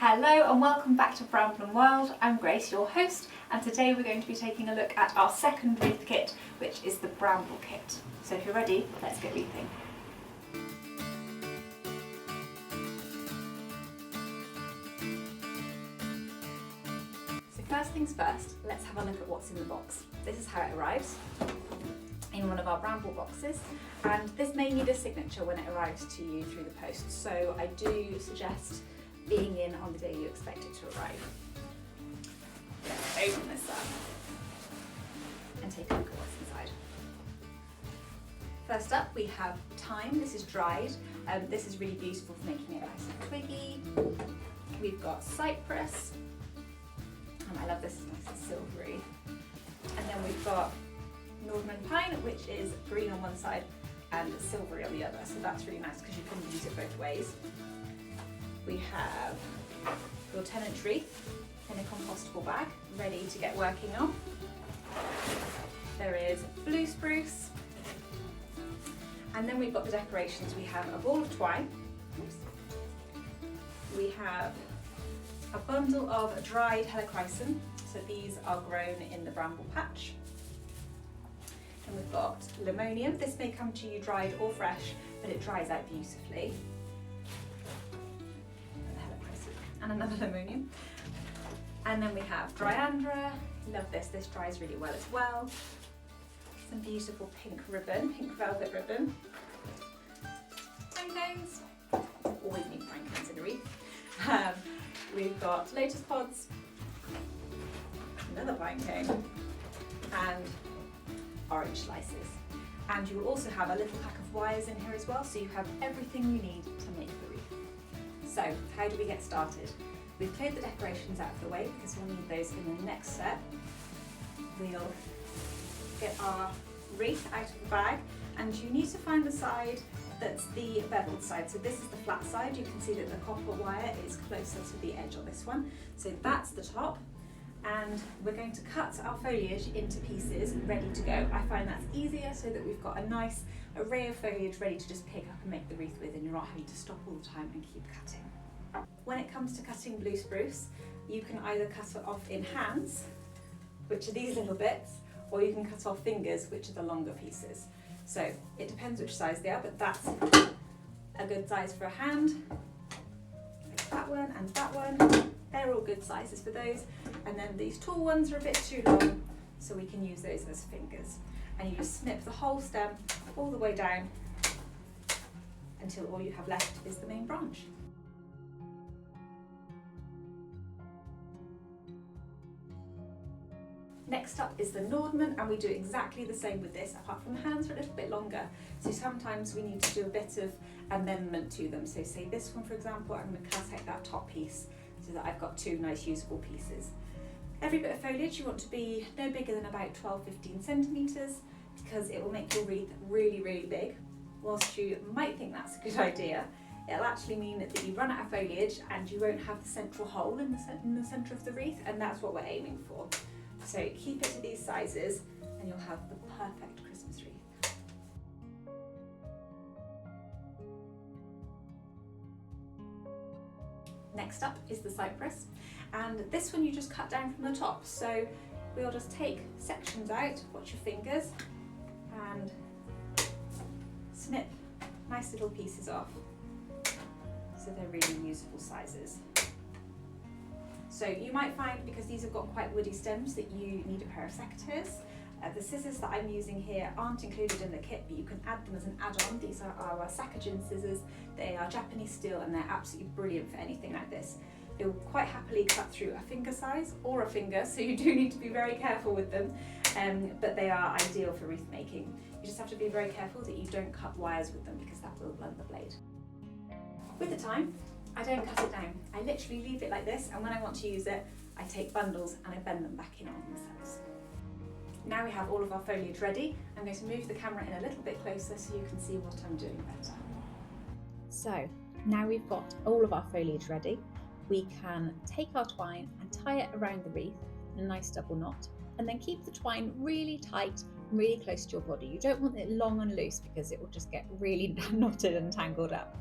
Hello and welcome back to Bramble and Wild. I'm Grace, your host, and today we're going to be taking a look at our second wreath kit, which is the Bramble kit. So if you're ready, let's get wreathing. So first things first, let's have a look at what's in the box. This is how it arrives in one of our Bramble boxes, and this may need a signature when it arrives to you through the post, so I do suggest being in on the day you expect it to arrive. Let's open this up and take a look at what's inside. First up we have thyme. This is dried. This is really beautiful for making it nice and twiggy. We've got cypress, and I love this, it's nice and silvery. And then we've got Norman pine, which is green on one side and silvery on the other, so that's really nice because you can use it both ways. We have Lieutenant Wreath in a compostable bag, ready to get working on. There is blue spruce, and then we've got the decorations. We have a ball of twine. Oops. We have a bundle of dried helichrysum, so these are grown in the bramble patch. And we've got limonium. This may come to you dried or fresh, but it dries out beautifully. And another limonium. And then we have Dryandra. Love this, this dries really well as well. Some beautiful pink ribbon, pink velvet ribbon. Pine cones. Always need pine cones in a wreath. We've got lotus pods, another pine cone, and orange slices. And you will also have a little pack of wires in here as well, so you have everything you need to make the wreath. So, how do we get started? We've cleared the decorations out of the way because we'll need those in the next step. We'll get our wreath out of the bag, and you need to find the side that's the beveled side. So this is the flat side. You can see that the copper wire is closer to the edge on this one. So that's the top, and we're going to cut our foliage into pieces ready to go. I find that's easier so that we've got a nice array of foliage ready to just pick up and make the wreath with, and you're not having to stop all the time and keep cutting. When it comes to cutting blue spruce, you can either cut it off in hands, which are these little bits, or you can cut off fingers, which are the longer pieces. So it depends which size they are, but that's a good size for a hand. Like that one and that one, they're all good sizes for those. And then these tall ones are a bit too long, so we can use those as fingers. And you just snip the whole stem all the way down until all you have left is the main branch. Next up is the Nordman, and we do exactly the same with this, apart from the hands are a little bit longer. So sometimes we need to do a bit of amendment to them. So say this one, for example, I'm going to cut out that top piece so that I've got two nice usable pieces. Every bit of foliage you want to be no bigger than about 12-15 centimetres, because it will make your wreath really, really big. Whilst you might think that's a good idea, it'll actually mean that you run out of foliage and you won't have the central hole in the centre of the wreath, and that's what we're aiming for. So keep it to these sizes and you'll have the perfect Christmas wreath. Next up is the cypress, and this one you just cut down from the top. So we'll just take sections out, watch your fingers, and snip nice little pieces off so they're really usable sizes. So you might find, because these have got quite woody stems, that you need a pair of secateurs. The scissors that I'm using here aren't included in the kit, but you can add them as an add-on. These are our Sakajin scissors. They are Japanese steel and they're absolutely brilliant for anything like this. They will quite happily cut through a finger size or a finger, so you do need to be very careful with them, but they are ideal for wreath making. You just have to be very careful that you don't cut wires with them, because that will blunt the blade. With the thyme, I don't cut it down. I literally leave it like this, and when I want to use it, I take bundles and I bend them back in on themselves. Now we have all of our foliage ready, I'm going to move the camera in a little bit closer so you can see what I'm doing better. So now we've got all of our foliage ready, we can take our twine and tie it around the wreath in a nice double knot, and then keep the twine really tight and really close to your body. You don't want it long and loose because it will just get really knotted and tangled up.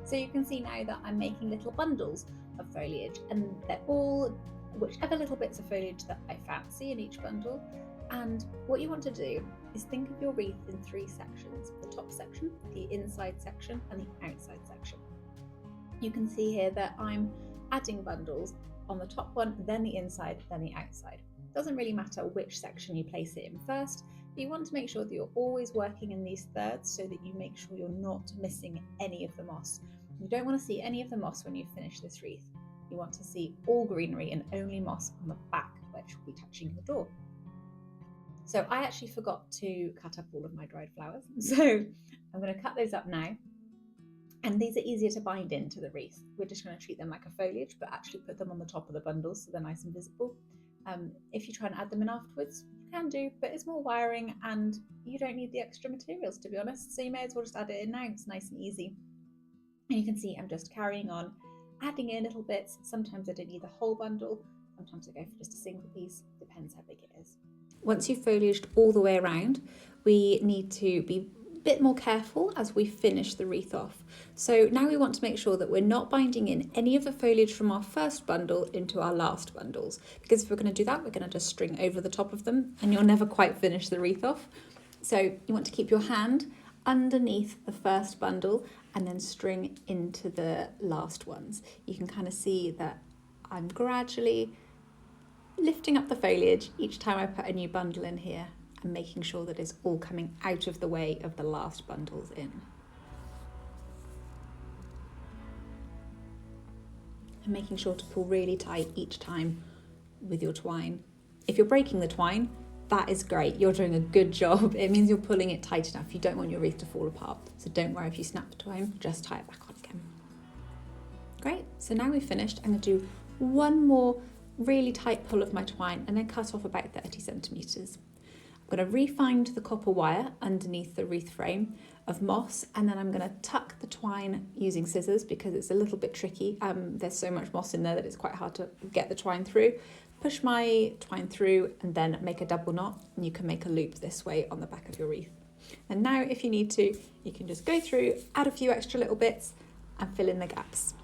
So you can see now that I'm making little bundles of foliage, and they're all whichever little bits of foliage that I fancy in each bundle. And what you want to do is think of your wreath in 3 sections: the top section, the inside section, and the outside section. You can see here that I'm adding bundles on the top one, then the inside, then the outside. Doesn't really matter which section you place it in first, but you want to make sure that you're always working in these thirds so that you make sure you're not missing any of the moss. You don't want to see any of the moss when you finish this wreath. You want to see all greenery and only moss on the back, which will be touching the door. So I actually forgot to cut up all of my dried flowers, so I'm going to cut those up now. And these are easier to bind into the wreath. We're just going to treat them like a foliage, but actually put them on the top of the bundles so they're nice and visible. If you try and add them in afterwards, you can do, but it's more wiring and you don't need the extra materials, to be honest. So you may as well just add it in now. It's nice and easy. And you can see I'm just carrying on, adding in little bits. Sometimes I don't need the whole bundle. Sometimes I go for just a single piece. Depends how big it is. Once you've foliaged all the way around, we need to be bit more careful as we finish the wreath off. So now we want to make sure that we're not binding in any of the foliage from our first bundle into our last bundles, because if we're going to do that, we're going to just string over the top of them and you'll never quite finish the wreath off. So you want to keep your hand underneath the first bundle and then string into the last ones. You can kind of see that I'm gradually lifting up the foliage each time I put a new bundle in here, and making sure that it's all coming out of the way of the last bundles in. And making sure to pull really tight each time with your twine. If you're breaking the twine, that is great. You're doing a good job. It means you're pulling it tight enough. You don't want your wreath to fall apart. So don't worry if you snap the twine, just tie it back on again. Great, so now we've finished. I'm gonna do one more really tight pull of my twine and then cut off about 30 centimeters. I'm going to re-find the copper wire underneath the wreath frame of moss, and then I'm going to tuck the twine using scissors because it's a little bit tricky. There's so much moss in there that it's quite hard to get the twine through. Push my twine through and then make a double knot, and you can make a loop this way on the back of your wreath. And now if you need to, you can just go through, add a few extra little bits and fill in the gaps.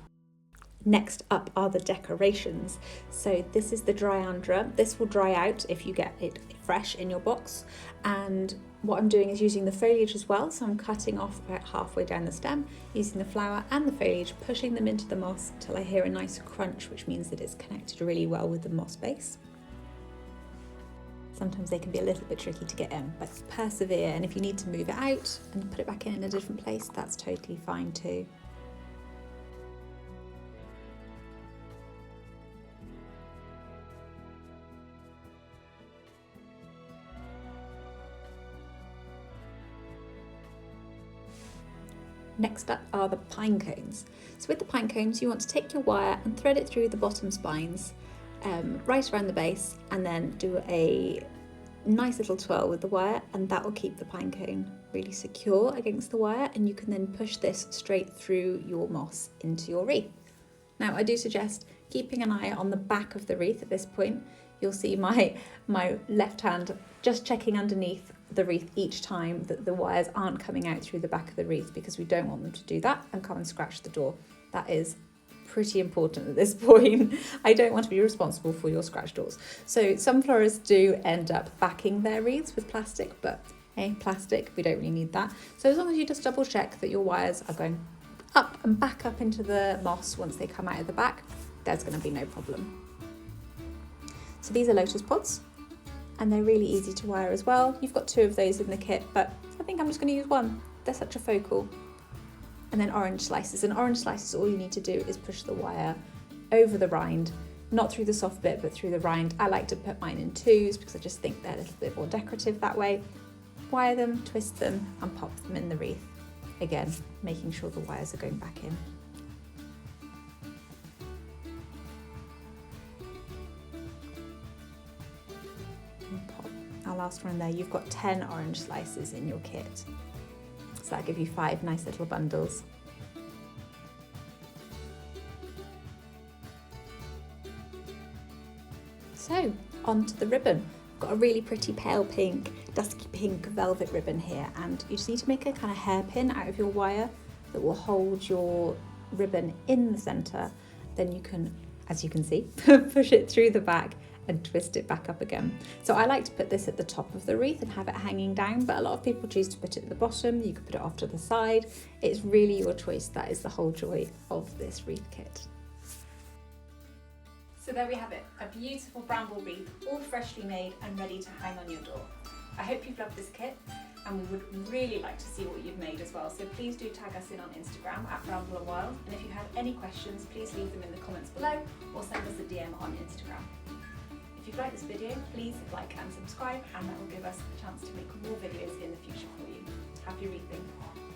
Next up are the decorations. So this is the dryandra. This will dry out if you get it fresh in your box. And what I'm doing is using the foliage as well. So I'm cutting off about halfway down the stem, using the flower and the foliage, pushing them into the moss till I hear a nice crunch, which means that it's connected really well with the moss base. Sometimes they can be a little bit tricky to get in, but persevere. And if you need to move it out and put it back in a different place, that's totally fine too. Next up are the pine cones. So with the pine cones, you want to take your wire and thread it through the bottom spines, right around the base, and then do a nice little twirl with the wire, and that will keep the pine cone really secure against the wire, and you can then push this straight through your moss into your wreath. Now I do suggest keeping an eye on the back of the wreath at this point. You'll see my left hand just checking underneath the wreath each time that the wires aren't coming out through the back of the wreath, because we don't want them to do that and come and scratch the door. That is pretty important at this point. I don't want to be responsible for your scratch doors. So some florists do end up backing their wreaths with plastic, but hey, plastic, we don't really need that. So as long as you just double check that your wires are going up and back up into the moss once they come out of the back, there's going to be no problem. So these are lotus pods, and they're really easy to wire as well. You've got 2 of those in the kit, but I think I'm just going to use 1. They're such a focal. And then orange slices. And orange slices, all you need to do is push the wire over the rind, not through the soft bit, but through the rind. I like to put mine in 2s because I just think they're a little bit more decorative that way. Wire them, twist them, and pop them in the wreath. Again, making sure the wires are going back in. Our last one there, you've got 10 orange slices in your kit. So that'll give you 5 nice little bundles. So, onto the ribbon. I've got a really pretty pale pink, dusky pink velvet ribbon here, and you just need to make a kind of hairpin out of your wire that will hold your ribbon in the centre. then you can, as you can see, push it through the back and twist it back up again. So I like to put this at the top of the wreath and have it hanging down, but a lot of people choose to put it at the bottom. You could put it off to the side. It's really your choice. That is the whole joy of this wreath kit. So there we have it, a beautiful bramble wreath, all freshly made and ready to hang on your door. I hope you've loved this kit, and we would really like to see what you've made as well. So please do tag us in on Instagram at Bramble and Wild. And if you have any questions, please leave them in the comments below or send us a DM on Instagram. If you've liked this video, please like and subscribe, and that will give us a chance to make more videos in the future for you. Happy wreathing!